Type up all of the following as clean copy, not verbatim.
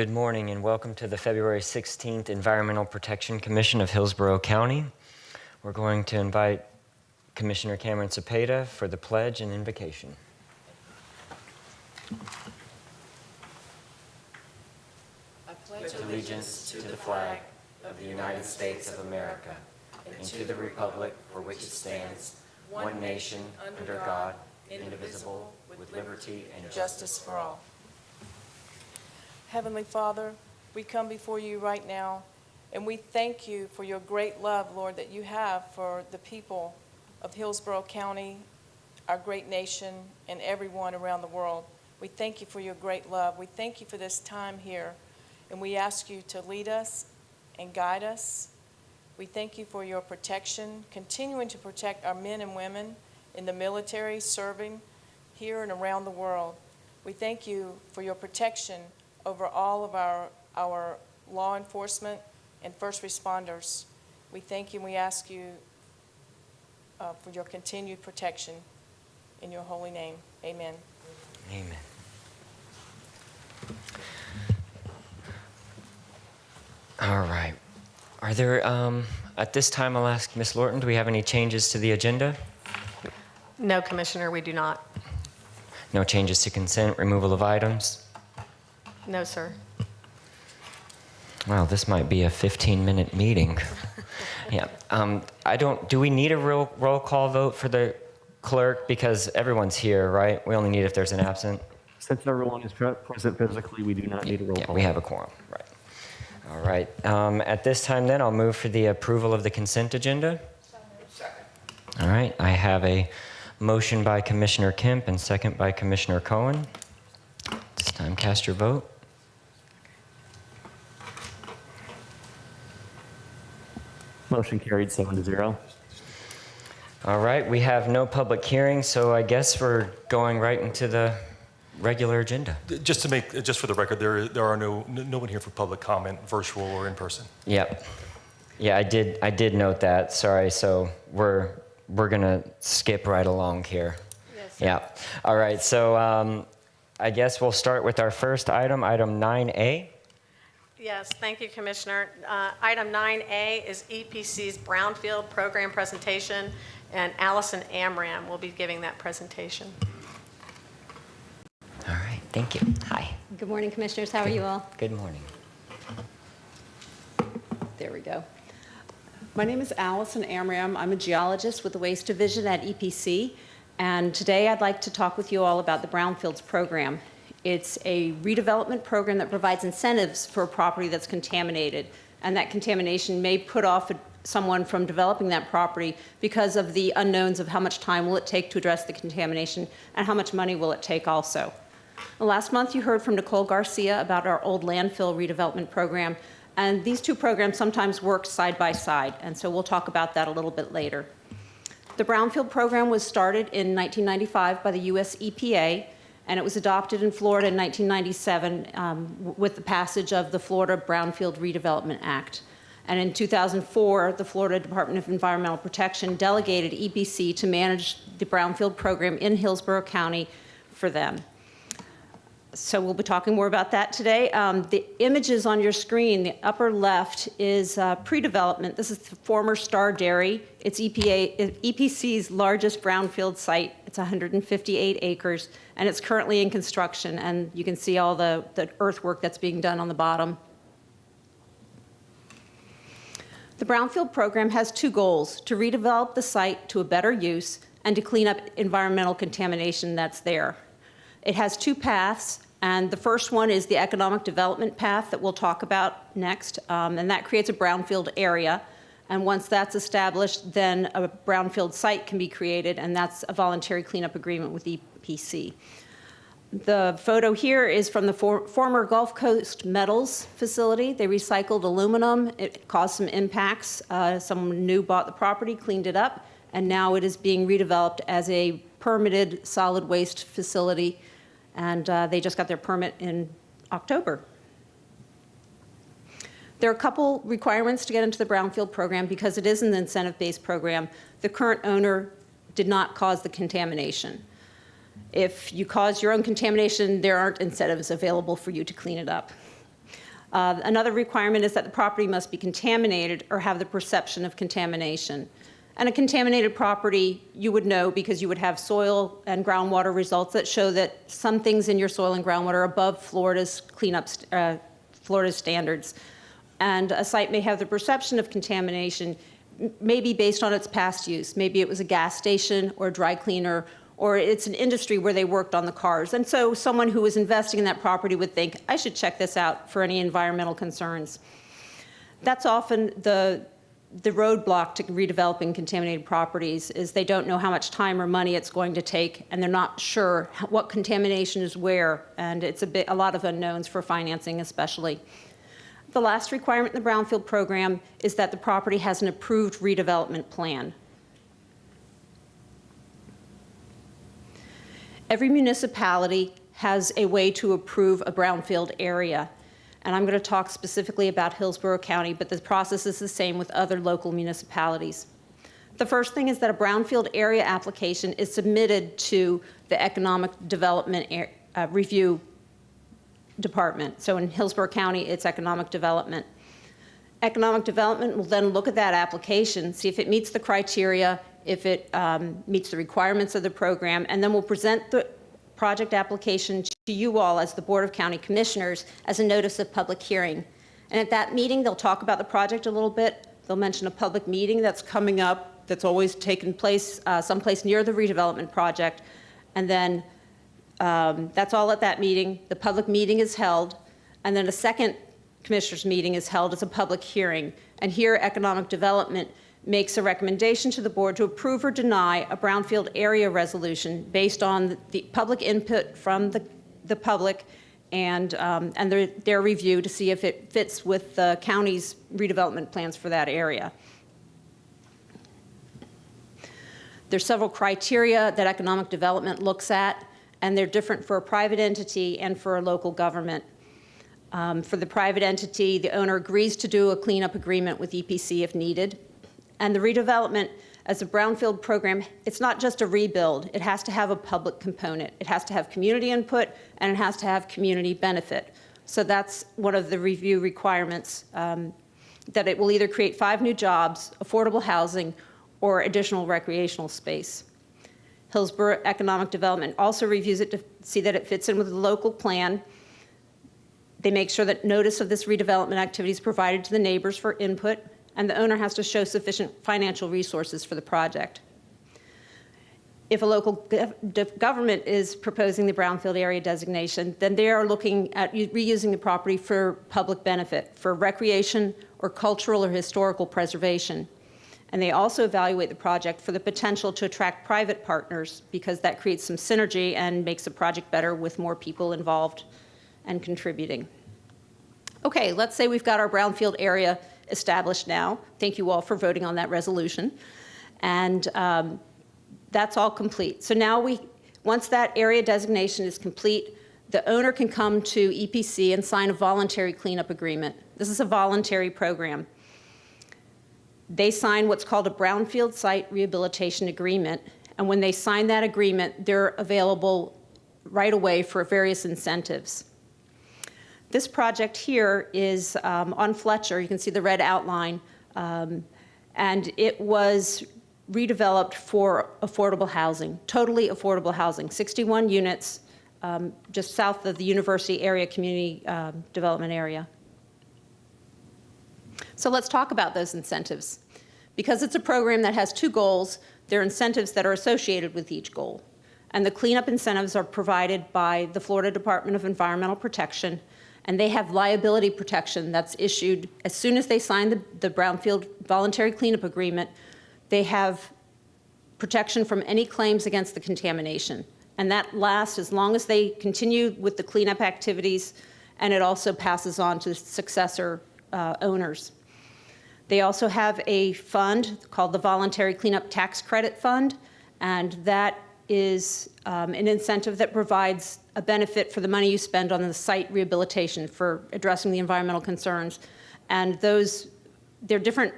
Good morning and welcome to the February 16th Environmental Protection Commission of Hillsborough County. We're going to invite Commissioner Cameron Cepeda for the pledge and invocation. I pledge allegiance to the flag of the United States of America and to the republic for which it stands, one nation, under God, indivisible, with liberty and justice for all. Heavenly Father, we come before you right now, and we thank you for your great love, Lord, that you have for the people of Hillsborough County, our great nation, and everyone around the world. We thank you for your great love. We thank you for this time here, and we ask you to lead us and guide us. We thank you for your protection, continuing to protect our men and women in the military, serving here and around the world. We thank you for your protection over all of our law enforcement and first responders. We thank you and we ask you for your continued protection. In your holy name, amen. Amen. All right. Are there, at this time, I'll ask Ms. Lorton, do we have any changes to the agenda? No, Commissioner, we do not. No changes to consent, removal of items? No, sir. Well, this might be a 15-minute meeting. Yeah. Do we need a roll call vote for the clerk? Because everyone's here, right? We only need if there's an absent. Since everyone is present physically, we do not need a roll call. We have a quorum, right. All right. At this time, then, I'll move for the approval of the consent agenda. Second. All right. I have a motion by Commissioner Kemp and second by Commissioner Cohen. This time, cast your vote. Motion carried 7-0. All right, we have no public hearing, so I guess we're going right into the regular agenda. Just for the record, there are no one here for public comment, virtual or in person. Yep. Yeah, I did note that. Sorry. So we're gonna skip right along here. Yes, sir. Yeah. All right. So I guess we'll start with our first item, item 9A. Yes, thank you, Commissioner. Item 9A is EPC's Brownfield program presentation, and Allison Amram will be giving that presentation. All right. Thank you. Hi. Good morning, Commissioners. How are you all? Good morning. There we go. My name is Allison Amram. I'm a geologist with the Waste Division at EPC, and today I'd like to talk with you all about the Brownfields program. It's a redevelopment program that provides incentives for a property that's contaminated, and that contamination may put off someone from developing that property because of the unknowns of how much time will it take to address the contamination and how much money will it take also. Last month you heard from Nicole Garcia about our old landfill redevelopment program, and these two programs sometimes work side by side, and so we'll talk about that a little bit later. The Brownfield program was started in 1995 by the US EPA, and it was adopted in Florida in 1997 with the passage of the Florida Brownfield Redevelopment Act. And in 2004, the Florida Department of Environmental Protection delegated EPC to manage the Brownfield program in Hillsborough County for them. So we'll be talking more about that today. The images on your screen, the upper left is pre-development. This is the former Star Dairy. It's EPC's largest brownfield site. It's 158 acres, and it's currently in construction. And you can see all the earthwork that's being done on the bottom. The Brownfield program has two goals: to redevelop the site to a better use and to clean up environmental contamination that's there. It has two paths, and the first one is the economic development path that we'll talk about next, and that creates a brownfield area. And once that's established, then a brownfield site can be created, and that's a voluntary cleanup agreement with EPC. The photo here is from the former Gulf Coast Metals facility. They recycled aluminum. It caused some impacts. Someone new bought the property, cleaned it up, and now it is being redeveloped as a permitted solid waste facility, and they just got their permit in October. There are a couple requirements to get into the Brownfield program because it is an incentive-based program. The current owner did not cause the contamination. If you cause your own contamination, there aren't incentives available for you to clean it up. Another requirement is that the property must be contaminated or have the perception of contamination. And a contaminated property, you would know because you would have soil and groundwater results that show that some things in your soil and groundwater are above Florida's Florida's standards. And a site may have the perception of contamination, maybe based on its past use. Maybe it was a gas station or a dry cleaner, or it's an industry where they worked on the cars. And so someone who was investing in that property would think, I should check this out for any environmental concerns. That's often the roadblock to redeveloping contaminated properties, is they don't know how much time or money it's going to take, and they're not sure what contamination is where, and it's a lot of unknowns for financing especially. The last requirement in the Brownfield program is that the property has an approved redevelopment plan. Every municipality has a way to approve a brownfield area. And I'm going to talk specifically about Hillsborough County, but the process is the same with other local municipalities. The first thing is that a brownfield area application is submitted to the Economic Development Review Department. So in Hillsborough County, it's Economic Development. Economic Development will then look at that application, see if it meets the criteria, if it meets the requirements of the program, and then we'll present the project application to you all as the Board of County Commissioners as a notice of public hearing. And at that meeting, they'll talk about the project a little bit. They'll mention a public meeting that's coming up, that's always taken place someplace near the redevelopment project. And then that's all at that meeting. The public meeting is held, and then a second Commissioners meeting is held as a public hearing. And here, Economic Development makes a recommendation to the board to approve or deny a brownfield area resolution based on the public input from the public and their review to see if it fits with the county's redevelopment plans for that area. There's several criteria that Economic Development looks at, and they're different for a private entity and for a local government. For the private entity, the owner agrees to do a cleanup agreement with EPC if needed. And the redevelopment, as a brownfield program, it's not just a rebuild. It has to have a public component. It has to have community input, and it has to have community benefit. So that's one of the review requirements, that it will either create 5 new jobs, affordable housing, or additional recreational space. Hillsborough Economic Development also reviews it to see that it fits in with the local plan. They make sure that notice of this redevelopment activity is provided to the neighbors for input, and the owner has to show sufficient financial resources for the project. If a local government is proposing the brownfield area designation, then they are looking at reusing the property for public benefit, for recreation or cultural or historical preservation. And they also evaluate the project for the potential to attract private partners, because that creates some synergy and makes the project better with more people involved and contributing. Okay, let's say we've got our brownfield area established now. Thank you all for voting on that resolution. And that's all complete. So now once that area designation is complete, the owner can come to EPC and sign a voluntary cleanup agreement. This is a voluntary program. They sign what's called a Brownfield Site Rehabilitation Agreement. And when they sign that agreement, they're available right away for various incentives. This project here is on Fletcher. You can see the red outline. And it was redeveloped for affordable housing, totally affordable housing, 61 units just south of the University area community development area. So let's talk about those incentives. Because it's a program that has 2 goals, there are incentives that are associated with each goal. And the cleanup incentives are provided by the Florida Department of Environmental Protection, and they have liability protection that's issued as soon as they sign the Brownfield Voluntary Cleanup Agreement. They have protection from any claims against the contamination. And that lasts as long as they continue with the cleanup activities, and it also passes on to successor owners. They also have a fund called the Voluntary Cleanup Tax Credit Fund, and that is an incentive that provides a benefit for the money you spend on the site rehabilitation for addressing the environmental concerns. And there are different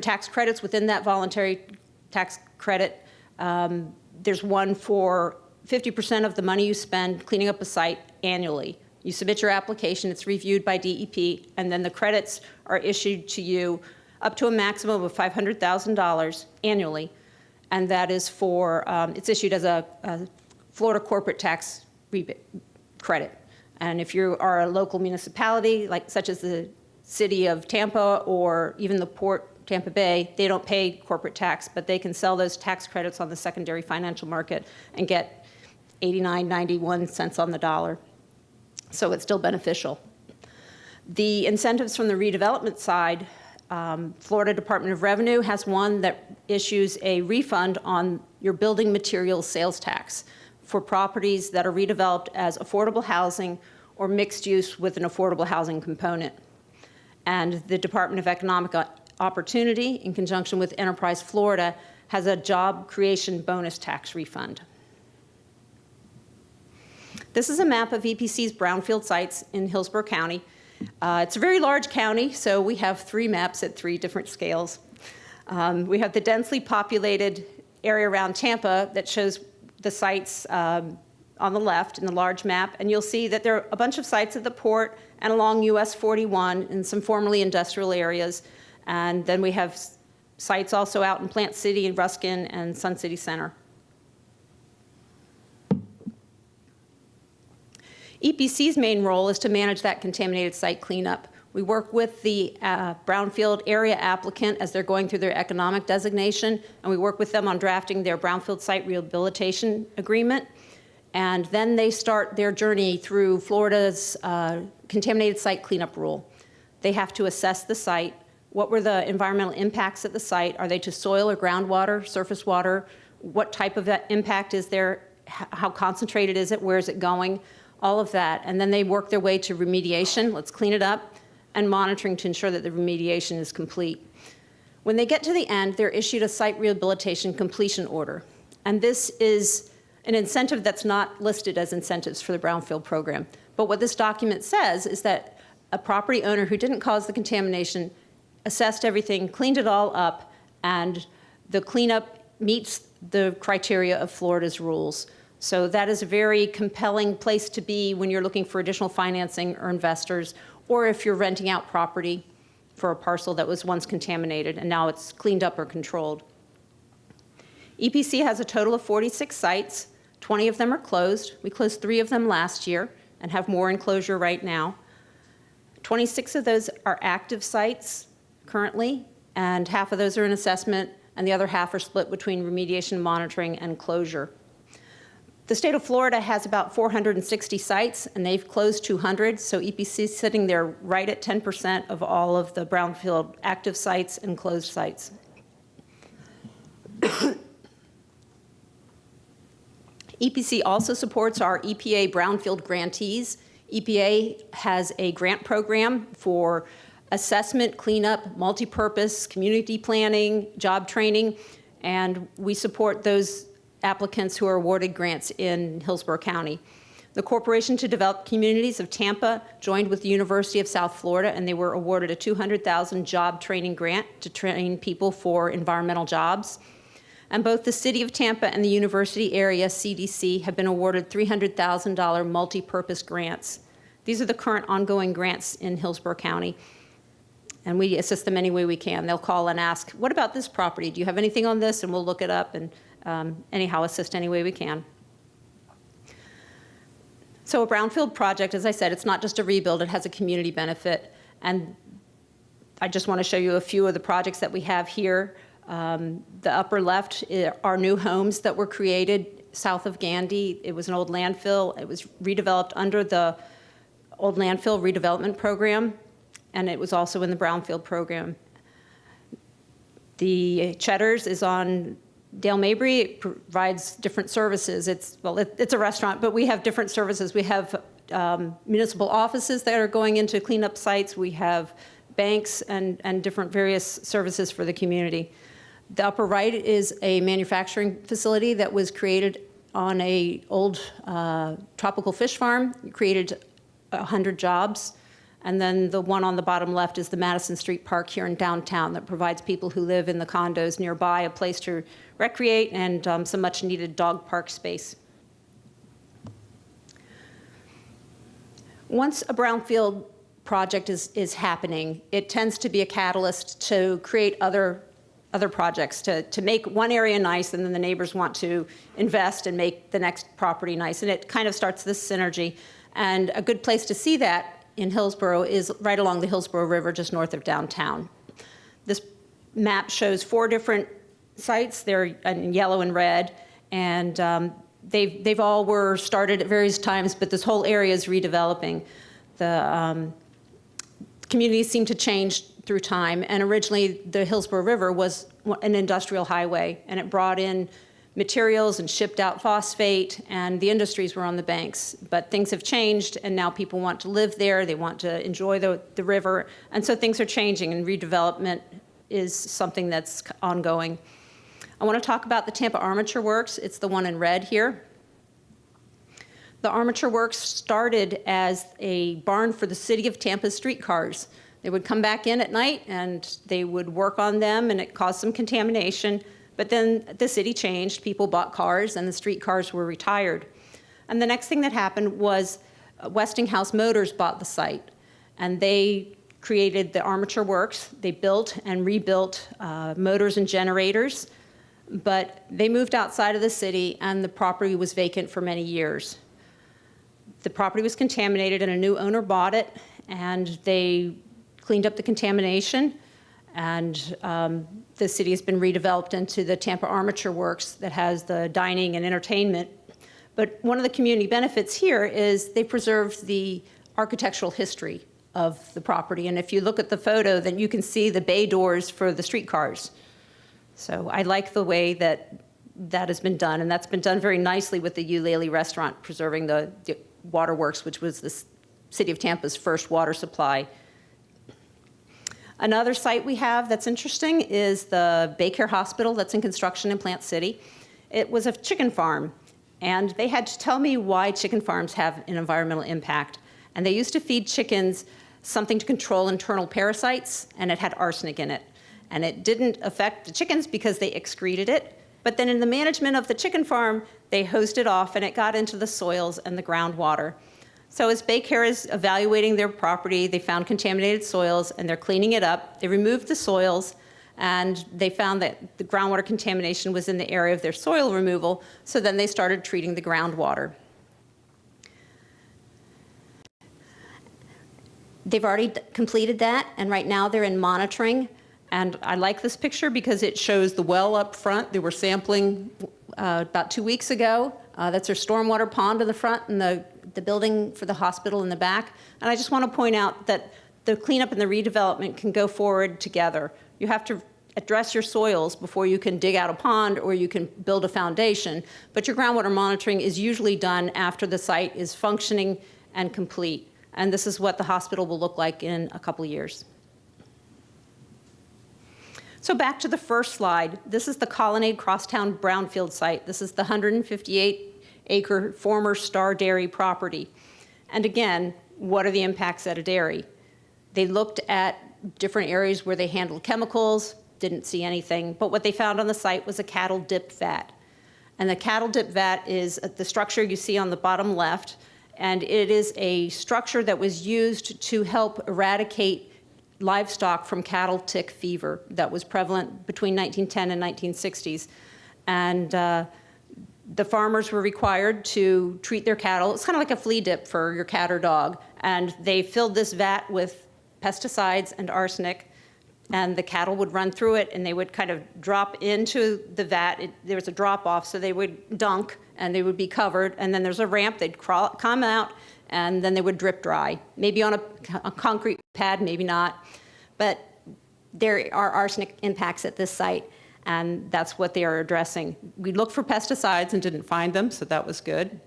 tax credits within that voluntary tax credit. There's one for 50% of the money you spend cleaning up a site annually. You submit your application, it's reviewed by DEP, and then the credits are issued to you up to a maximum of $500,000 annually, and that is for, it's issued as a Florida corporate tax rebate credit. And if you are a local municipality, like such as the city of Tampa or even the port, Tampa Bay, they don't pay corporate tax, but they can sell those tax credits on the secondary financial market and get 89, 91 cents on the dollar. So it's still beneficial. The incentives from the redevelopment side, Florida Department of Revenue has one that issues a refund on your building materials sales tax for properties that are redeveloped as affordable housing or mixed use with an affordable housing component. And the Department of Economic Opportunity, in conjunction with Enterprise Florida, has a job creation bonus tax refund. This is a map of EPC's brownfield sites in Hillsborough County. It's a very large county, so we have 3 maps at 3 different scales. We have the densely populated area around Tampa that shows the sites on the left in the large map, and you'll see that there are a bunch of sites at the port and along US 41 in some formerly industrial areas. And then we have sites also out in Plant City and Ruskin and Sun City Center. EPC's main role is to manage that contaminated site cleanup. We work with the Brownfield area applicant as they're going through their economic designation, and we work with them on drafting their Brownfield site rehabilitation agreement. And then they start their journey through Florida's contaminated site cleanup rule. They have to assess the site. What were the environmental impacts at the site? Are they to soil or groundwater, surface water? What type of that impact is there? How concentrated is it? Where is it going? All of that. And then they work their way to remediation. Let's clean it up. And monitoring to ensure that the remediation is complete. When they get to the end, they're issued a site rehabilitation completion order. And this is an incentive that's not listed as incentives for the Brownfield program. But what this document says is that a property owner who didn't cause the contamination assessed everything, cleaned it all up, and the cleanup meets the criteria of Florida's rules. So that is a very compelling place to be when you're looking for additional financing or investors, or if you're renting out property for a parcel that was once contaminated and now it's cleaned up or controlled. EPC has a total of 46 sites. 20 of them are closed. We closed 3 of them last year and have more in closure right now. 26 of those are active sites currently, and half of those are in assessment, and the other half are split between remediation, monitoring, and closure. The state of Florida has about 460 sites, and they've closed 200, so EPC is sitting there right at 10% of all of the Brownfield active sites and closed sites. EPC also supports our EPA Brownfield grantees. EPA has a grant program for assessment, cleanup, multi-purpose, community planning, job training, and we support those applicants who are awarded grants in Hillsborough County. The Corporation to Develop Communities of Tampa joined with the University of South Florida, and they were awarded a $200,000 job training grant to train people for environmental jobs. And both the City of Tampa and the University Area CDC have been awarded $300,000 multi-purpose grants. These are the current ongoing grants in Hillsborough County, and we assist them any way we can. They'll call and ask, what about this property? Do you have anything on this? And we'll look it up and anyhow assist any way we can. So a Brownfield project, as I said, it's not just a rebuild, it has a community benefit. And I just want to show you a few of the projects that we have here. The upper left are new homes that were created south of Gandy. It was an old landfill. It was redeveloped under the old landfill redevelopment program, and it was also in the Brownfield program. The Cheddar's is on Dale Mabry. It provides different services. It's a restaurant, but we have different services. We have municipal offices that are going into cleanup sites. We have banks and different various services for the community. The upper right is a manufacturing facility that was created on an old tropical fish farm. It created 100 jobs. And then the one on the bottom left is the Madison Street Park here in downtown that provides people who live in the condos nearby a place to recreate and some much needed dog park space. Once a brownfield project is happening, it tends to be a catalyst to create other projects, to make one area nice, and then the neighbors want to invest and make the next property nice. And it kind of starts this synergy. And a good place to see that in Hillsborough is right along the Hillsborough River, just north of downtown. This map shows 4 different sites. They're in yellow and red, and they've all were started at various times, but this whole area is redeveloping. The communities seem to change through time, and originally the Hillsborough River was an industrial highway, and it brought in materials and shipped out phosphate, and the industries were on the banks. But things have changed, and now people want to live there, they want to enjoy the river, and so things are changing, and redevelopment is something that's ongoing. I want to talk about the Tampa Armature Works. It's the one in red here. The Armature Works started as a barn for the city of Tampa's streetcars. They would come back in at night and they would work on them, and it caused some contamination. But then the city changed, people bought cars, and the streetcars were retired. And the next thing that happened was Westinghouse Motors bought the site, and they created the Armature Works. They built and rebuilt motors and generators, but they moved outside of the city, and the property was vacant for many years. The property was contaminated, and a new owner bought it, and they cleaned up the contamination, and the city has been redeveloped into the Tampa Armature Works that has the dining and entertainment. But one of the community benefits here is they preserved the architectural history of the property. And if you look at the photo, then you can see the bay doors for the streetcars. So I like the way that that has been done, and that's been done very nicely with the Eulalie restaurant, preserving the waterworks, which was the city of Tampa's first water supply. Another site we have that's interesting is the Baycare Hospital that's in construction in Plant City. It was a chicken farm, and they had to tell me why chicken farms have an environmental impact. And they used to feed chickens something to control internal parasites, and it had arsenic in it. And it didn't affect the chickens because they excreted it. But then in the management of the chicken farm, they hosed it off, and it got into the soils and the groundwater. So as Baycare is evaluating their property, they found contaminated soils, and they're cleaning it up. They removed the soils, and they found that the groundwater contamination was in the area of their soil removal, so then they started treating the groundwater. They've already completed that, and right now they're in monitoring. And I like this picture because it shows the well up front. They were sampling about 2 weeks ago. That's their stormwater pond in the front, and the building for the hospital in the back. And I just want to point out that the cleanup and the redevelopment can go forward together. You have to address your soils before you can dig out a pond or you can build a foundation. But your groundwater monitoring is usually done after the site is functioning and complete. And this is what the hospital will look like in a couple of years. So back to the first slide. This is the Colonnade Crosstown Brownfield site. This is the 158-acre former Star Dairy property. And again, what are the impacts at a dairy? They looked at different areas where they handled chemicals, didn't see anything, but what they found on the site was a cattle dip vat. And the cattle dip vat is the structure you see on the bottom left, and it is a structure that was used to help eradicate livestock from cattle tick fever that was prevalent between 1910 and 1960s. And the farmers were required to treat their cattle. It's kind of like a flea dip for your cat or dog. And they filled this vat with pesticides and arsenic, and the cattle would run through it, and they would kind of drop into the vat. There was a drop off, so they would dunk, and they would be covered, and then there's a ramp. They'd come out, and then they would drip dry, maybe on a concrete pad, maybe not. But there are arsenic impacts at this site, and that's what they are addressing. We looked for pesticides and didn't find them, so that was good.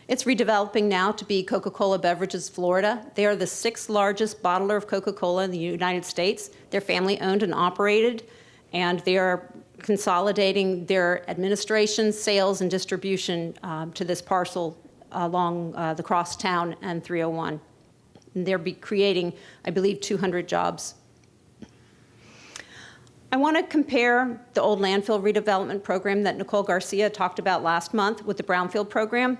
It's redeveloping now to be Coca-Cola Beverages Florida. They are the 6th largest bottler of Coca-Cola in the United States. They're family owned and operated, and they are consolidating their administration, sales, and distribution to this parcel along the Crosstown and 301. And they'll be creating, I believe, 200 jobs. I want to compare the old landfill redevelopment program that Nicole Garcia talked about last month with the Brownfield program.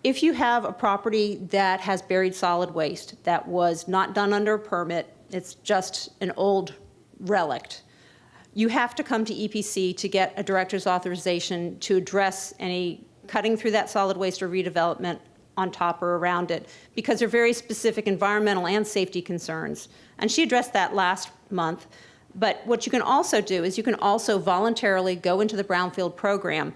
If you have a property that has buried solid waste that was not done under a permit, it's just an old relic, you have to come to EPC to get a director's authorization to address any cutting through that solid waste or redevelopment on top or around it, because there are very specific environmental and safety concerns. And she addressed that last month. But what you can also do is you can also voluntarily go into the Brownfield program.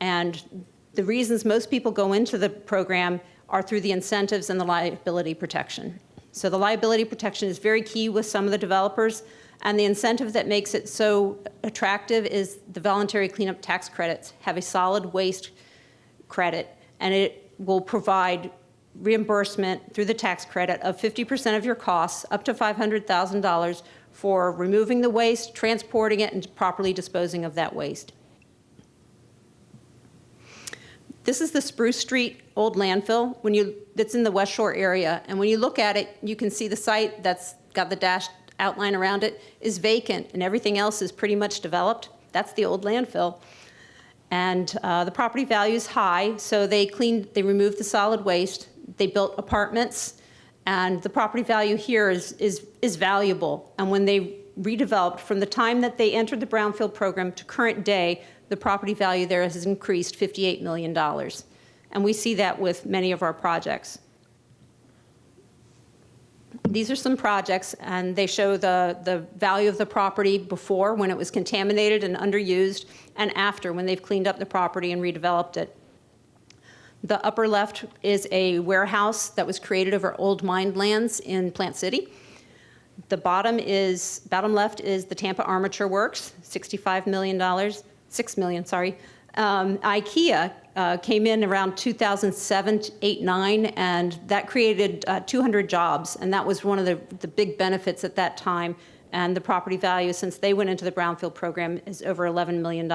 And the reasons most people go into the program are through the incentives and the liability protection. So the liability protection is very key with some of the developers. And the incentive that makes it so attractive is the voluntary cleanup tax credits have a solid waste credit, and it will provide reimbursement through the tax credit of 50% of your costs, up to $500,000, for removing the waste, transporting it, and properly disposing of that waste. This is the Spruce Street old landfill that's in the West Shore area. And when you look at it, you can see the site that's got the dashed outline around it is vacant, and everything else is pretty much developed. That's the old landfill. And the property value is high, so they removed the solid waste, they built apartments, and the property value here is valuable. And when they redeveloped, from the time that they entered the Brownfield program to current day, the property value there has increased $58 million. And we see that with many of our projects. These are some projects, and they show the value of the property before, when it was contaminated and underused, and after, when they've cleaned up the property and redeveloped it. The upper left is a warehouse that was created over old mined lands in Plant City. The bottom left is the Tampa Armature Works, $65 million, $6 million, sorry. IKEA came in around 2007, 8, 9, and that created 200 jobs, and that was one of the big benefits at that time. And the property value, since they went into the Brownfield program, is over $11 million.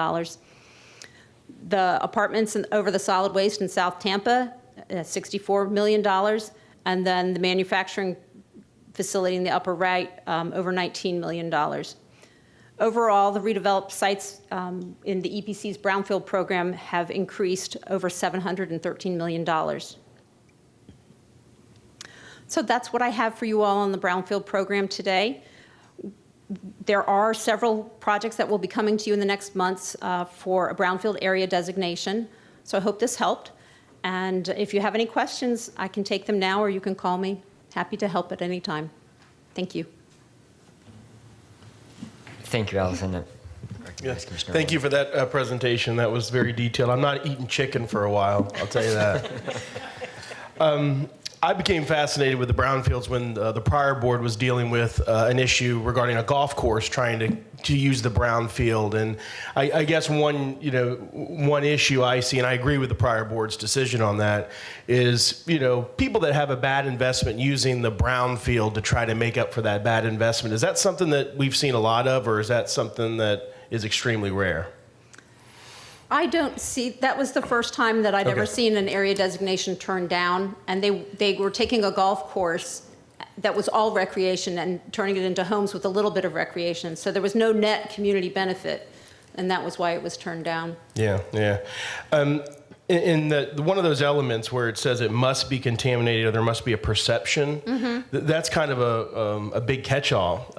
The apartments over the solid waste in South Tampa, $64 million, and then the manufacturing facility in the upper right, over $19 million. Overall, the redeveloped sites in the EPC's Brownfield program have increased over $713 million. So that's what I have for you all on the Brownfield program today. There are several projects that will be coming to you in the next months for a Brownfield area designation. So I hope this helped. And if you have any questions, I can take them now, or you can call me. Happy to help at any time. Thank you. Thank you, Allison. Yes. Thank you for that presentation. That was very detailed. I'm not eating chicken for a while, I'll tell you that. I became fascinated with the Brownfields when the prior board was dealing with an issue regarding a golf course trying to use the Brownfield. And I guess one issue I see, and I agree with the prior board's decision on that, is people that have a bad investment using the Brownfield to try to make up for that bad investment. Is that something that we've seen a lot of, or is that something that is extremely rare? I don't see, that was the first time that I'd ever seen an area designation turned down, and they were taking a golf course that was all recreation and turning it into homes with a little bit of recreation. So there was no net community benefit, and that was why it was turned down. Yeah, yeah. In one of those elements where it says it must be contaminated or there must be a perception, that's kind of a big catch-all.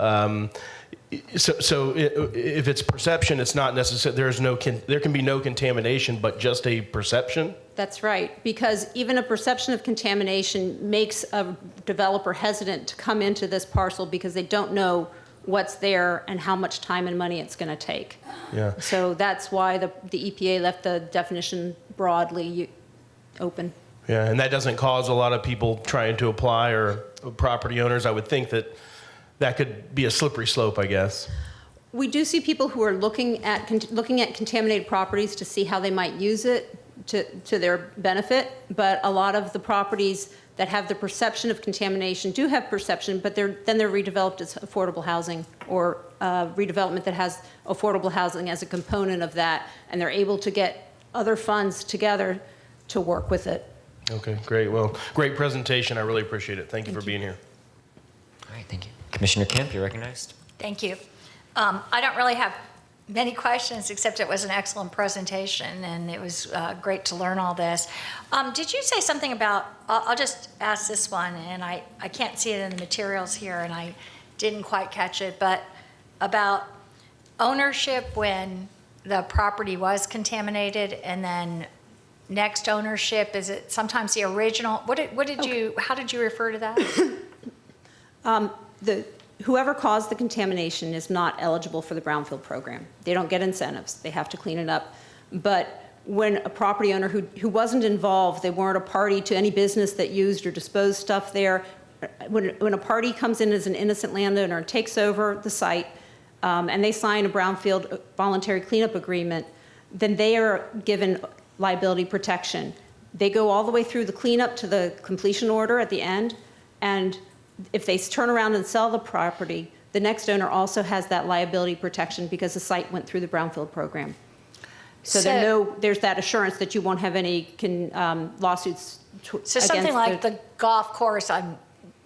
So if it's perception, it's not necessary. There can be no contamination, but just a perception. That's right, because even a perception of contamination makes a developer hesitant to come into this parcel because they don't know what's there and how much time and money it's going to take. Yeah. So that's why the EPA left the definition broadly open. Yeah, and that doesn't cause a lot of people trying to apply, or property owners. I would think that could be a slippery slope, I guess. We do see people who are looking at contaminated properties to see how they might use it to their benefit, but a lot of the properties that have the perception of contamination do have perception, but they're redeveloped as affordable housing, or redevelopment that has affordable housing as a component of that, and they're able to get other funds together to work with it. Okay, great. Well, great presentation. I really appreciate it. Thank you for being here. All right, thank you. Commissioner Kemp, you're recognized. Thank you. I don't really have many questions, except it was an excellent presentation, and it was great to learn all this. Did you say something about, I'll just ask this one, and I can't see it in the materials here, and I didn't quite catch it, but about ownership when the property was contaminated, and then next ownership, is it sometimes the original? How did you refer to that? Whoever caused the contamination is not eligible for the Brownfield program. They don't get incentives. They have to clean it up. But when a property owner who wasn't involved, they weren't a party to any business that used or disposed stuff there, when a party comes in as an innocent landowner and takes over the site, and they sign a Brownfield voluntary cleanup agreement, then they are given liability protection. They go all the way through the cleanup to the completion order at the end, and if they turn around and sell the property, the next owner also has that liability protection because the site went through the Brownfield program. So there's that assurance that you won't have any lawsuits against. So something like the golf course, I'm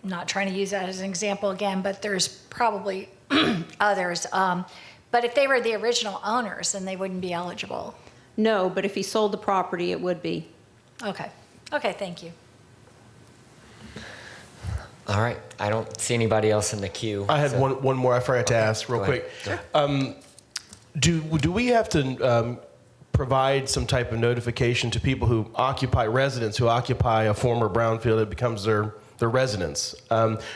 not trying to use that as an example again, but there's probably others. But if they were the original owners, then they wouldn't be eligible. No, but if he sold the property, it would be. Okay. Okay, thank you. All right, I don't see anybody else in the queue. I had one more I forgot to ask real go quick. ahead. Do we have to provide some type of notification to people who occupy, residents who occupy a former brownfield, it becomes their residence?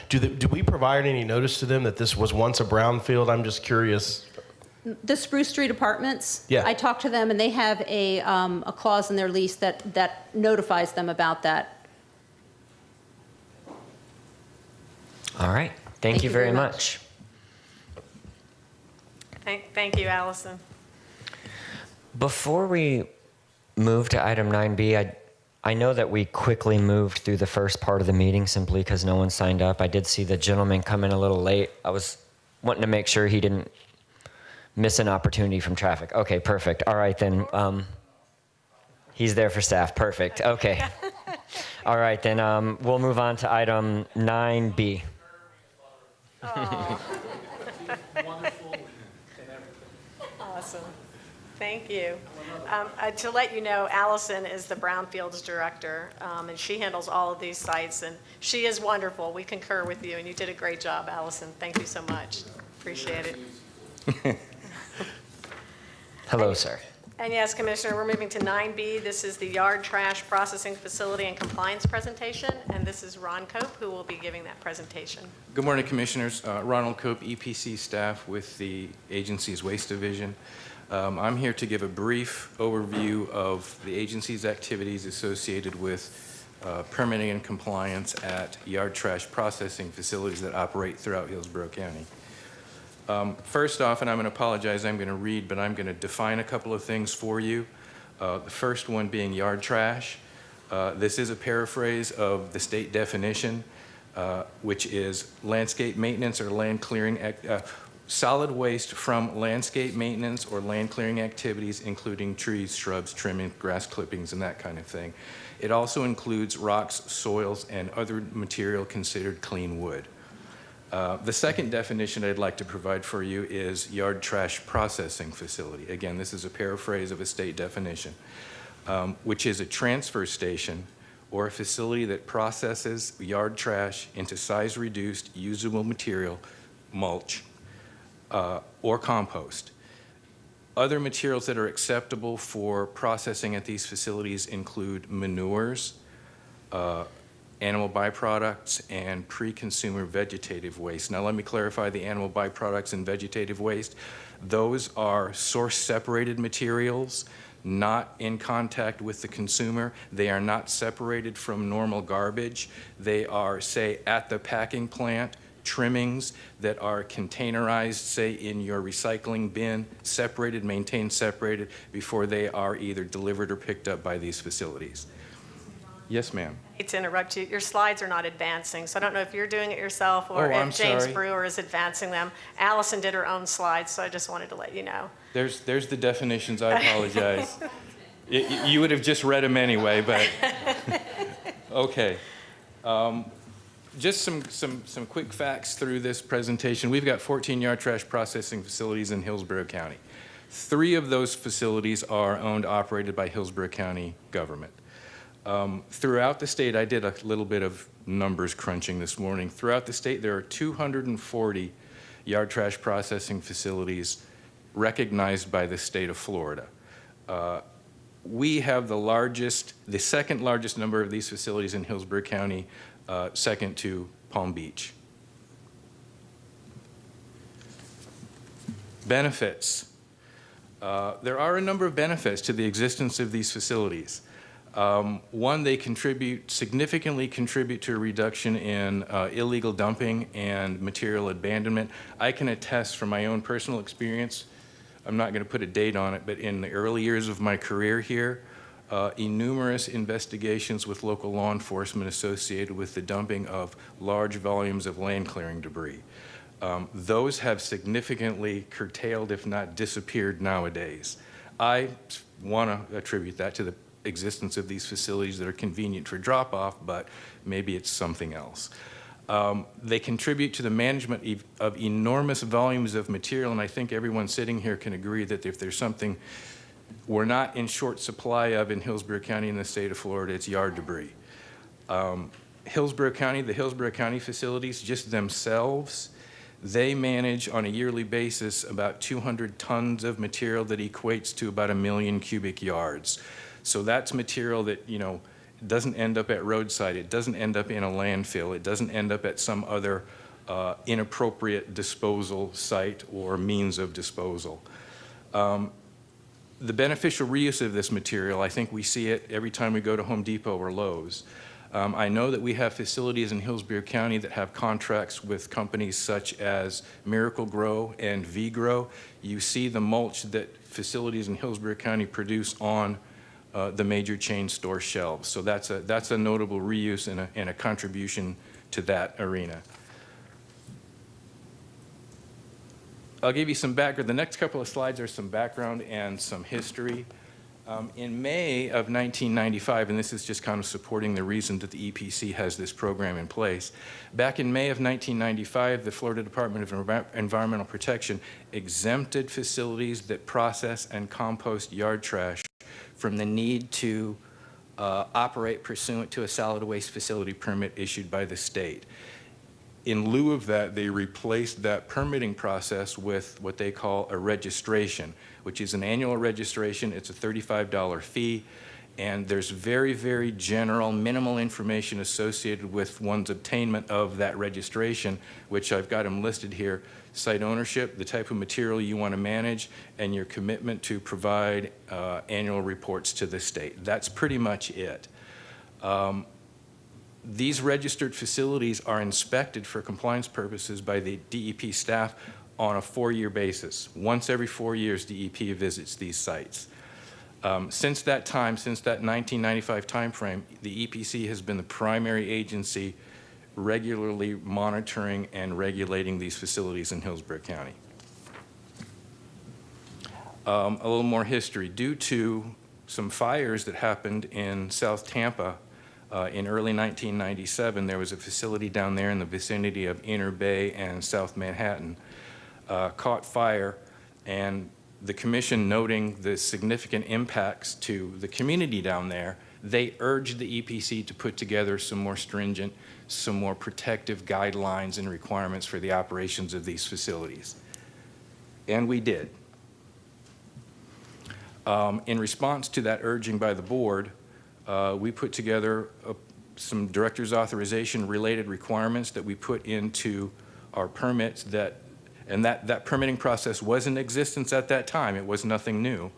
Do we provide any notice to them that this was once a brownfield? I'm just curious. The Spruce Street Apartments, Yeah. I talked to them, and they have a clause in their lease that notifies them about that. All right, thank you very much. Thank you, Allison. Before we move to item 9B, I know that we quickly moved through the first part of the meeting simply because no one signed up. I did see the gentleman come in a little late. I was wanting to make sure he didn't miss an opportunity from traffic. Okay, perfect. All right, then. He's there for staff. Perfect. Okay. All right, then we'll move on to item 9B. Awesome. Thank you. To let you know, Allison is the Brownfields director, and she handles all of these sites, and she is wonderful. We concur with you, and you did a great job, Allison. Thank you so much. Appreciate it. Hello, sir. And yes, Commissioner, we're moving to 9B. This is the yard trash processing facility and compliance presentation, and this is Ron Cope who will be giving that presentation. Good morning, Commissioners. Ronald Cope, EPC staff with the agency's Waste Division. I'm here to give a brief overview of the agency's activities associated with permitting and compliance at yard trash processing facilities that operate throughout Hillsborough County. First off, and I'm going to apologize, I'm going to read, but I'm going to define a couple of things for you. The first one being yard trash. This is a paraphrase of the state definition, which is landscape maintenance or land clearing, solid waste from landscape maintenance or land clearing activities, including trees, shrubs, trimming, grass clippings, and that kind of thing. It also includes rocks, soils, and other material considered clean wood. The second definition I'd like to provide for you is yard trash processing facility. Again, this is a paraphrase of a state definition, which is a transfer station or a facility that processes yard trash into size-reduced usable material, mulch, or compost. Other materials that are acceptable for processing at these facilities include manures, animal byproducts, and pre-consumer vegetative waste. Now let me clarify the animal byproducts and vegetative waste. Those are source-separated materials, not in contact with the consumer. They are not separated from normal garbage. They are, say, at the packing plant, trimmings that are containerized, say, in your recycling bin, separated, maintained separated, before they are either delivered or picked up by these facilities. Yes, ma'am. I hate to interrupt you. Your slides are not advancing, so I don't know if you're doing it yourself or I'm if James sorry. Brewer is advancing them. Allison did her own slides, so I just wanted to let you know. There's the definitions. I apologize. You would have just read them anyway, but okay. Just some quick facts through this presentation. We've got 14 yard trash processing facilities in Hillsborough County. 3 of those facilities are owned, operated by Hillsborough County government. Throughout the state, I did a little bit of numbers crunching this morning. Throughout the state, there are 240 yard trash processing facilities recognized by the state of Florida. We have the second largest number of these facilities in Hillsborough County, second to Palm Beach. Benefits. There are a number of benefits to the existence of these facilities. One, they significantly contribute to a reduction in illegal dumping and material abandonment. I can attest from my own personal experience, I'm not going to put a date on it, but in the early years of my career here, numerous investigations with local law enforcement associated with the dumping of large volumes of land clearing debris. Those have significantly curtailed, if not disappeared nowadays. I want to attribute that to the existence of these facilities that are convenient for drop-off, but maybe it's something else. They contribute to the management of enormous volumes of material, and I think everyone sitting here can agree that if there's something we're not in short supply of in Hillsborough County in the state of Florida, it's yard debris. The Hillsborough County facilities just themselves, they manage on a yearly basis about 200 tons of material that equates to about 1 million cubic yards. So that's material that, doesn't end up at roadside, it doesn't end up in a landfill, it doesn't end up at some other inappropriate disposal site or means of disposal. The beneficial reuse of this material, I think we see it every time we go to Home Depot or Lowe's. I know that we have facilities in Hillsborough County that have contracts with companies such as Miracle-Gro and V-Grow. You see the mulch that facilities in Hillsborough County produce on the major chain store shelves. So that's a notable reuse and a contribution to that arena. I'll give you some background. The next couple of slides are some background and some history. In May of 1995, and this is just kind of supporting the reason that the EPC has this program in place, back in May of 1995, the Florida Department of Environmental Protection exempted facilities that process and compost yard trash from the need to operate pursuant to a solid waste facility permit issued by the state. In lieu of that, they replaced that permitting process with what they call a registration, which is an annual registration. It's a $35 fee, and there's very, very general, minimal information associated with one's attainment of that registration, which I've got them listed here. Site ownership, the type of material you want to manage, and your commitment to provide annual reports to the state. That's pretty much it. These registered facilities are inspected for compliance purposes by the DEP staff on a 4-year basis. Once every 4 years, DEP visits these sites. Since that time, since that 1995 timeframe, the EPC has been the primary agency regularly monitoring and regulating these facilities in Hillsborough County. A little more history. Due to some fires that happened in South Tampa in early 1997, there was a facility down there in the vicinity of Inner Bay and South Manhattan caught fire, and the commission, noting the significant impacts to the community down there, they urged the EPC to put together some more stringent, some more protective guidelines and requirements for the operations of these facilities. And we did. In response to that urging by the board, we put together some director's authorization related requirements that we put into our permits that permitting process was in existence at that time. It was nothing new.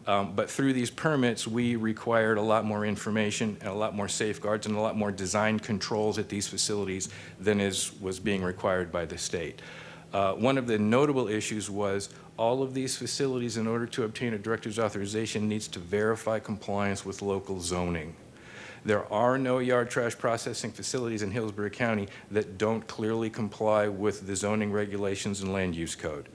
But through these permits, we required a lot more information and a lot more safeguards and a lot more design controls at these facilities than was being required by the state. One of the notable issues was all of these facilities, in order to obtain a director's authorization, needs to verify compliance with local zoning. There are no yard trash processing facilities in Hillsborough County that don't clearly comply with the zoning regulations and land use code.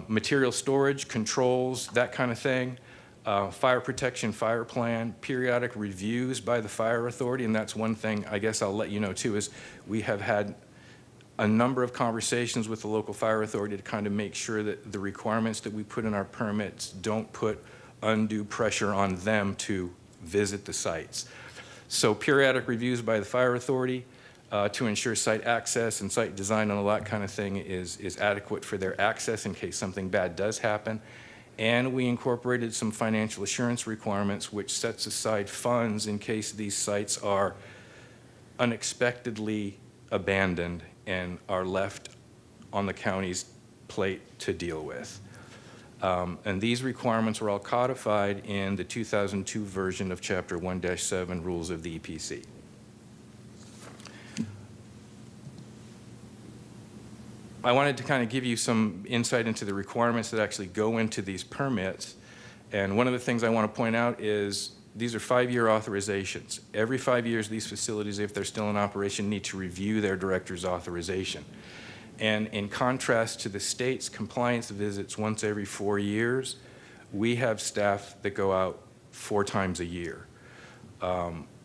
Material storage, controls, that kind of thing, fire protection, fire plan, periodic reviews by the fire authority, and that's one thing I guess I'll let you know too, is we have had a number of conversations with the local fire authority to kind of make sure that the requirements that we put in our permits don't put undue pressure on them to visit the sites. So periodic reviews by the fire authority to ensure site access and site design and all that kind of thing is adequate for their access in case something bad does happen. And we incorporated some financial assurance requirements which sets aside funds in case these sites are unexpectedly abandoned and are left on the county's plate to deal with. And these requirements were all codified in the 2002 version of Chapter 1-7 Rules of the EPC. I wanted to kind of give you some insight into the requirements that actually go into these permits. And one of the things I want to point out is these are 5-year authorizations. Every 5 years, these facilities, if they're still in operation, need to review their director's authorization. And in contrast to the state's compliance visits once every 4 years, we have staff that go out 4 times a year.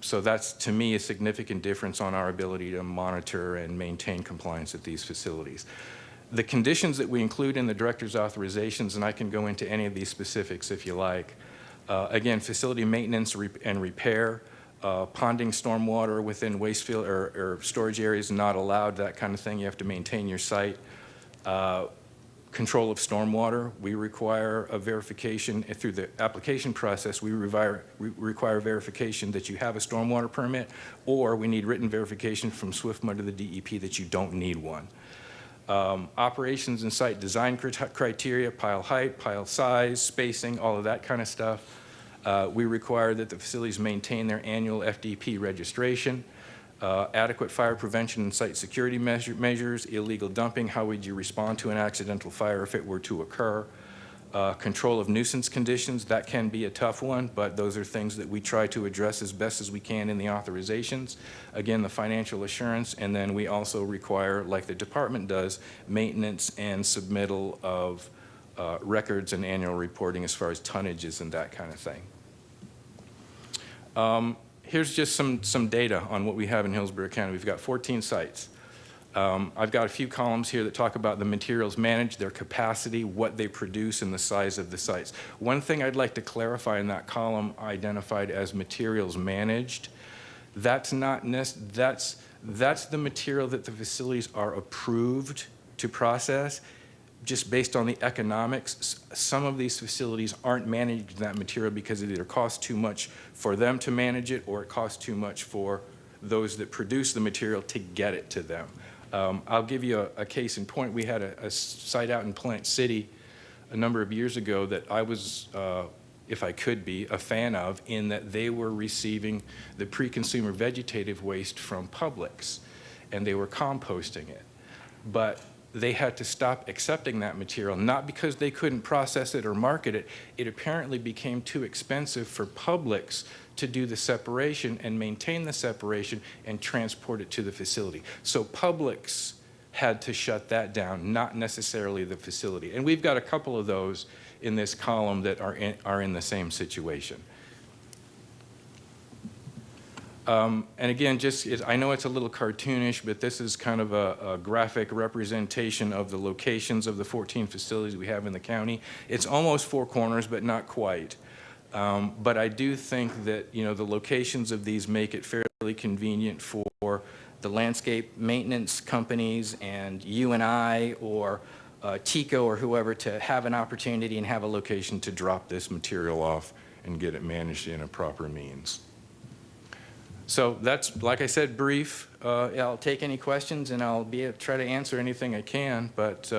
So that's, to me, a significant difference on our ability to monitor and maintain compliance at these facilities. The conditions that we include in the director's authorizations, and I can go into any of these specifics if you like, again, facility maintenance and repair, ponding stormwater within waste field or storage areas not allowed, that kind of thing. You have to maintain your site. Control of stormwater, we require a verification through the application process. We require verification that you have a stormwater permit, or we need written verification from SWIFMUD or the DEP that you don't need one. Operations and site design criteria, pile height, pile size, spacing, all of that kind of stuff. We require that the facilities maintain their annual FDP registration. Adequate fire prevention and site security measures, illegal dumping, how would you respond to an accidental fire if it were to occur, control of nuisance conditions, that can be a tough one, but those are things that we try to address as best as we can in the authorizations. Again, the financial assurance, and then we also require, like the department does, maintenance and submittal of records and annual reporting as far as tonnages and that kind of thing. Here's just some data on what we have in Hillsborough County. We've got 14 sites. I've got a few columns here that talk about the materials managed, their capacity, what they produce, and the size of the sites. One thing I'd like to clarify in that column identified as materials managed, that's the material that the facilities are approved to process. Just based on the economics, some of these facilities aren't managing that material because it either costs too much for them to manage it or it costs too much for those that produce the material to get it to them. I'll give you a case in point. We had a site out in Plant City a number of years ago that I was, if I could be, a fan of, in that they were receiving the pre-consumer vegetative waste from Publix, and they were composting it. But they had to stop accepting that material, not because they couldn't process it or market it. It apparently became too expensive for Publix to do the separation and maintain the separation and transport it to the facility. So Publix had to shut that down, not necessarily the facility. And we've got a couple of those in this column that are in the same situation. And again, I know it's a little cartoonish, but this is kind of a graphic representation of the locations of the 14 facilities we have in the county. It's almost 4 corners, but not quite. But I do think that, the locations of these make it fairly convenient for the landscape maintenance companies and you and I or TICO or whoever to have an opportunity and have a location to drop this material off and get it managed in a proper means. So that's, like I said, brief. I'll take any questions and I'll try to answer anything I can, but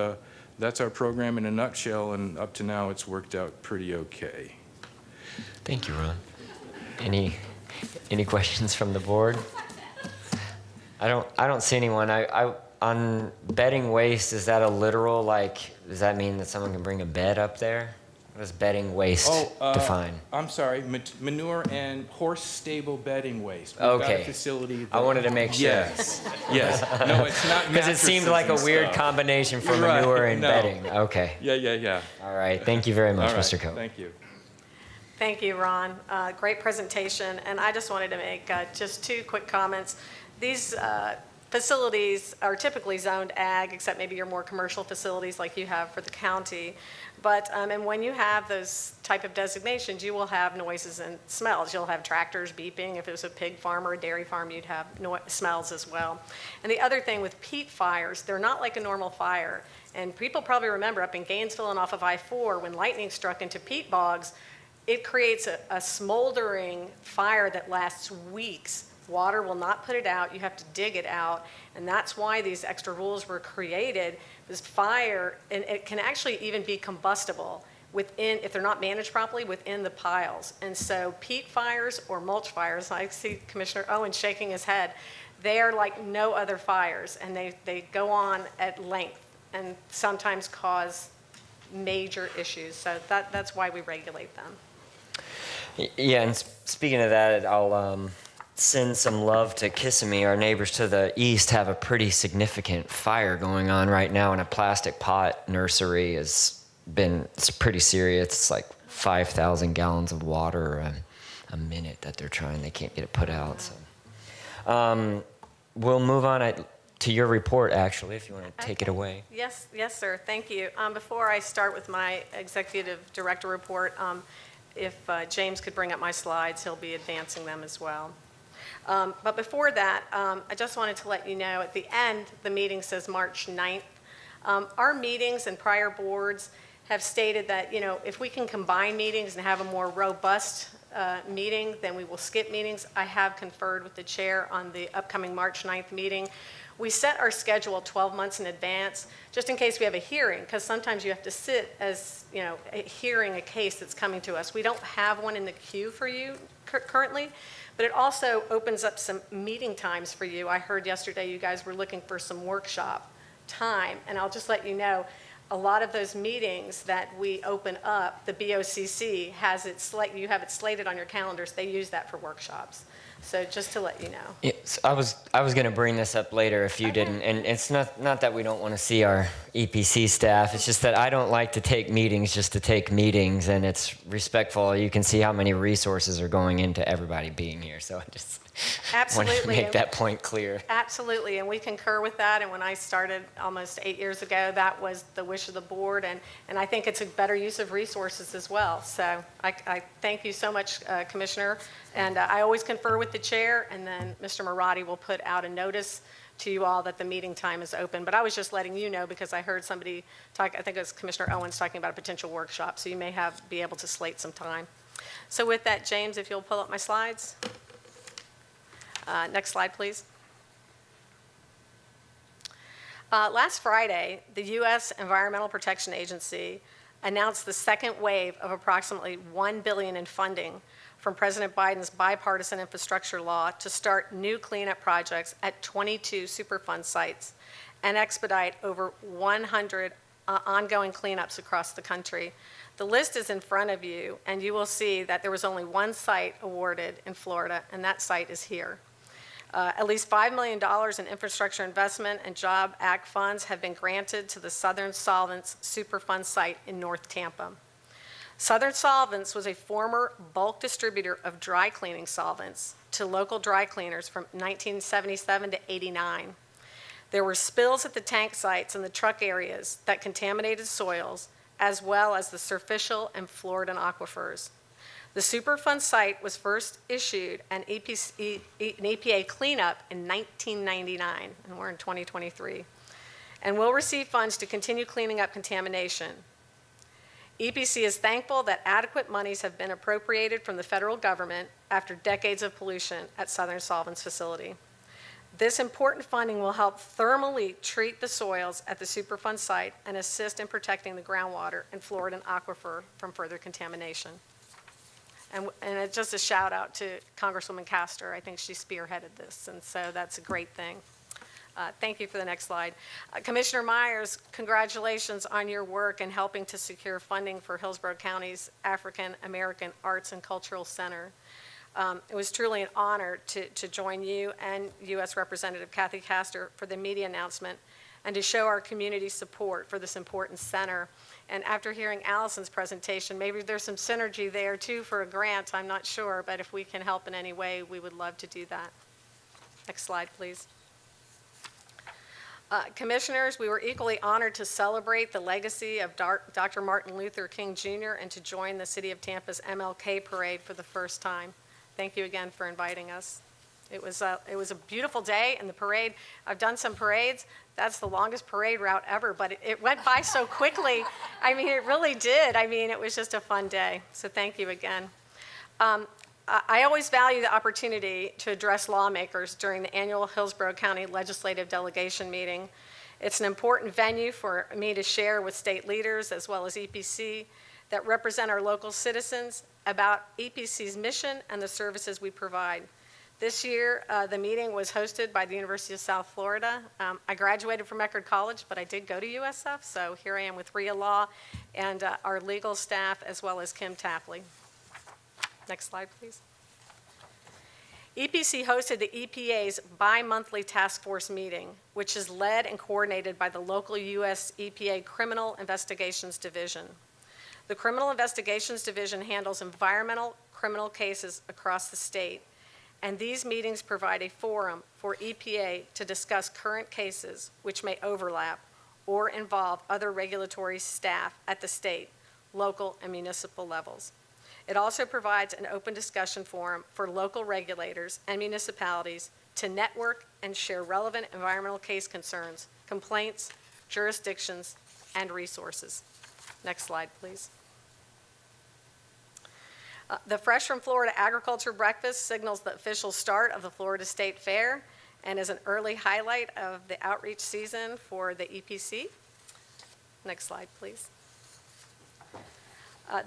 that's our program in a nutshell, and up to now it's worked out pretty okay. Thank you, Ron. Any questions from the board? I don't see anyone. On bedding waste, is that a literal, does that mean that someone can bring a bed up there? What does bedding waste define? I'm sorry, manure and horse stable bedding waste. We've got a facility I wanted to make sure. Yes, yes. No, it's not because it seemed like a weird combination for manure and bedding. Okay. Yeah. All right. Thank you very much, Mr. Coe. Thank you. Thank you, Ron. Great presentation. And I just wanted to make just 2 quick comments. These facilities are typically zoned ag, except maybe your more commercial facilities like you have for the county. But, and when you have those type of designations, you will have noises and smells. You'll have tractors beeping. If it was a pig farm or a dairy farm, you'd have smells as well. And the other thing with peat fires, they're not like a normal fire. And people probably remember up in Gainesville and off of I-4, when lightning struck into peat bogs, it creates a smoldering fire that lasts weeks. Water will not put it out. You have to dig it out. And that's why these extra rules were created. This fire, and it can actually even be combustible within, if they're not managed properly, within the piles. And so peat fires or mulch fires, I see Commissioner Owen shaking his head, they are like no other fires, and they go on at length and sometimes cause major issues. So that's why we regulate them. Yeah, and speaking of that, I'll send some love to Kissimmee. Our neighbors to the east have a pretty significant fire going on right now in a plastic pot nursery. It's pretty serious. It's like 5,000 gallons of water a minute that they're trying. They can't get it put out. So we'll move on to your report, actually, if you want to take it away. Yes, sir. Thank you. Before I start with my executive director report, if James could bring up my slides, he'll be advancing them as well. But before that, I just wanted to let you know, at the end, the meeting says March 9th. Our meetings and prior boards have stated that, if we can combine meetings and have a more robust meeting, then we will skip meetings. I have conferred with the chair on the upcoming March 9th meeting. We set our schedule 12 months in advance, just in case we have a hearing, because sometimes you have to sit as, hearing a case that's coming to us. We don't have one in the queue for you currently, but it also opens up some meeting times for you. I heard yesterday you guys were looking for some workshop time, and I'll just let you know, a lot of those meetings that we open up, the BOCC has you have it slated on your calendars. They use that for workshops. So just to let you know. Yes, I was going to bring this up later if you didn't, and it's not that we don't want to see our EPC staff. It's just that I don't like to take meetings just to take meetings, and it's respectful. You can see how many resources are going into everybody being here. So I just want to make that point clear. Absolutely, and we concur with that. And when I started almost 8 years ago, that was the wish of the board, and I think it's a better use of resources as well. So I thank you so much, Commissioner. And I always confer with the chair, and then Mr. Marotti will put out a notice to you all that the meeting time is open. But I was just letting you know because I heard somebody talk, I think it was Commissioner Owens talking about a potential workshop, so you may be able to slate some time. So with that, James, if you'll pull up my slides. Next slide, please. Last Friday, the U.S. Environmental Protection Agency announced the second wave of approximately $1 billion in funding from President Biden's bipartisan infrastructure law to start new cleanup projects at 22 Superfund sites and expedite over 100 ongoing cleanups across the country. The list is in front of you, and you will see that there was only one site awarded in Florida, and that site is here. At least $5 million in infrastructure investment and Job Act funds have been granted to the Southern Solvents Superfund site in North Tampa. Southern Solvents was a former bulk distributor of dry cleaning solvents to local dry cleaners from 1977 to 89. There were spills at the tank sites and the truck areas that contaminated soils, as well as the surficial and Floridan aquifers. The Superfund site was first issued an EPA cleanup in 1999, and we're in 2023, and will receive funds to continue cleaning up contamination. EPC is thankful that adequate monies have been appropriated from the federal government after decades of pollution at Southern Solvents facility. This important funding will help thermally treat the soils at the Superfund site and assist in protecting the groundwater and Floridan aquifer from further contamination. And it's just a shout out to Congresswoman Castor. I think she spearheaded this, and so that's a great thing. Thank you for the next slide. Commissioner Myers, congratulations on your work in helping to secure funding for Hillsborough County's African American Arts and Cultural Center. It was truly an honor to join you and U.S. Representative Kathy Castor for the media announcement and to show our community support for this important center. And after hearing Allison's presentation, maybe there's some synergy there too for a grant, I'm not sure, but if we can help in any way, we would love to do that. Next slide, please. Commissioners, we were equally honored to celebrate the legacy of Dr. Martin Luther King Jr. and to join the City of Tampa's MLK Parade for the first time. Thank you again for inviting us. It was a beautiful day, and the parade, I've done some parades. That's the longest parade route ever, but it went by so quickly. I mean, it really did. I mean, it was just a fun day, so thank you again. I always value the opportunity to address lawmakers during the annual Hillsborough County Legislative Delegation meeting. It's an important venue for me to share with state leaders as well as EPC that represent our local citizens about EPC's mission and the services we provide. This year, the meeting was hosted by the University of South Florida. I graduated from Eckerd College, but I did go to USF, so here I am with Rhea Law and our legal staff, as well as Kim Tapley. Next slide, please. EPC hosted the EPA's bi-monthly task force meeting, which is led and coordinated by the local U.S. EPA Criminal Investigations Division. The Criminal Investigations Division handles environmental criminal cases across the state, and these meetings provide a forum for EPA to discuss current cases which may overlap or involve other regulatory staff at the state, local, and municipal levels. It also provides an open discussion forum for local regulators and municipalities to network and share relevant environmental case concerns, complaints, jurisdictions, and resources. Next slide, please. The Fresh from Florida Agriculture Breakfast signals the official start of the Florida State Fair and is an early highlight of the outreach season for the EPC. Next slide, please.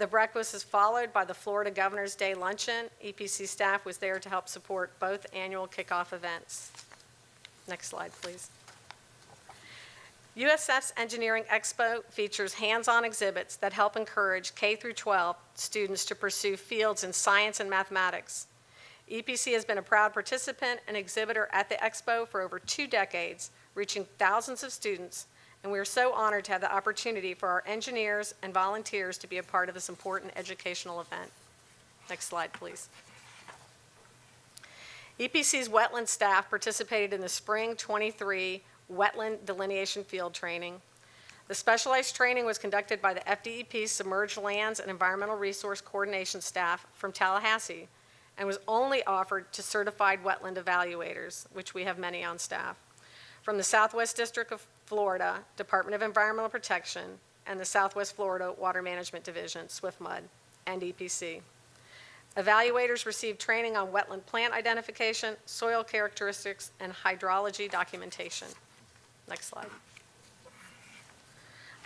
The breakfast is followed by the Florida Governor's Day Luncheon. EPC staff was there to help support both annual kickoff events. Next slide, please. USF's Engineering Expo features hands-on exhibits that help encourage K through 12 students to pursue fields in science and mathematics. EPC has been a proud participant and exhibitor at the Expo for over 2 decades, reaching thousands of students, and we are so honored to have the opportunity for our engineers and volunteers to be a part of this important educational event. Next slide, please. EPC's wetland staff participated in the Spring 23 Wetland Delineation Field Training. The specialized training was conducted by the FDEP Submerged Lands and Environmental Resource Coordination staff from Tallahassee and was only offered to certified wetland evaluators, which we have many on staff, from the Southwest District of Florida, Department of Environmental Protection, and the Southwest Florida Water Management Division, SWIFMUD, and EPC. Evaluators received training on wetland plant identification, soil characteristics, and hydrology documentation. Next slide.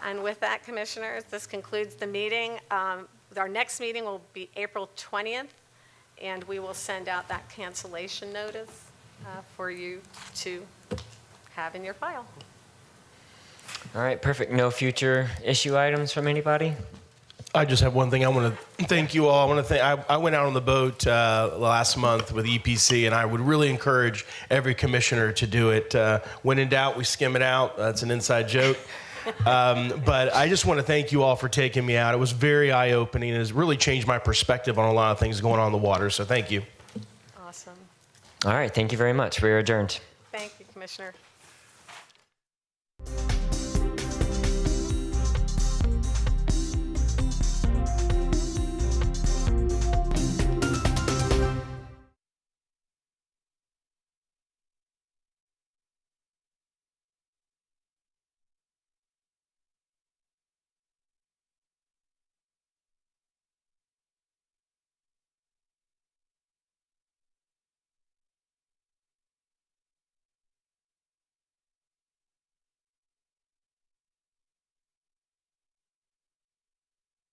And with that, Commissioners, this concludes the meeting. Our next meeting will be April 20th, and we will send out that cancellation notice for you to have in your file. All right, perfect. No future issue items from anybody? I just have one thing. I want to thank you all. I went out on the boat last month with EPC, and I would really encourage every commissioner to do it. When in doubt, we skim it out. That's an inside joke. But I just want to thank you all for taking me out. It was very eye-opening. It has really changed my perspective on a lot of things going on in the water, so thank you. Awesome. All right, thank you very much. We are adjourned. Thank you, Commissioner.